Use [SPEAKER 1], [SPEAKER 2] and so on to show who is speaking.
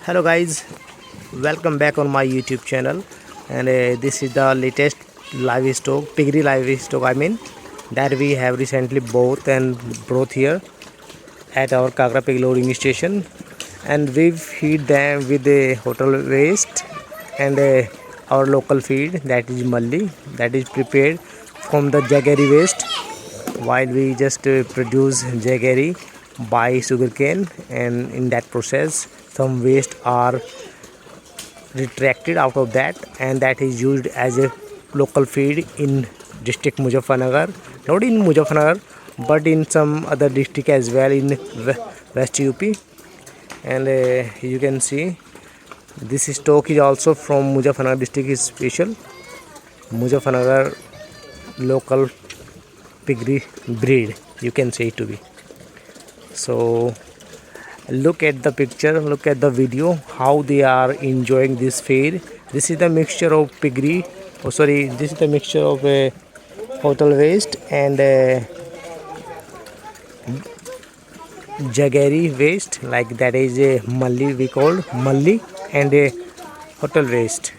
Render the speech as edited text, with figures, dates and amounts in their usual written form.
[SPEAKER 1] Hello guys, welcome back on my YouTube channel. And this is the latest livestock, piggery livestock that we have recently bought and brought here at our Kagra pig loading station. And we feed them with the hotel waste and our local feed, that is malli, that is prepared from the jaggery waste, while we just produce jaggery by sugarcane, and in that process some waste are retracted out of that, and that is used as a local feed in district Muzaffarnagar, not in Muzaffarnagar but in some other district as well in West UP. And you can see this stock is also from Muzaffarnagar district, is special Muzaffarnagar local piggery breed, you can say it to be. So look at the picture, look at the video, how they are enjoying this feed. This is the mixture of piggery, this is the mixture of hotel waste and jaggery waste, like that is a malli, we called malli, and a hotel waste.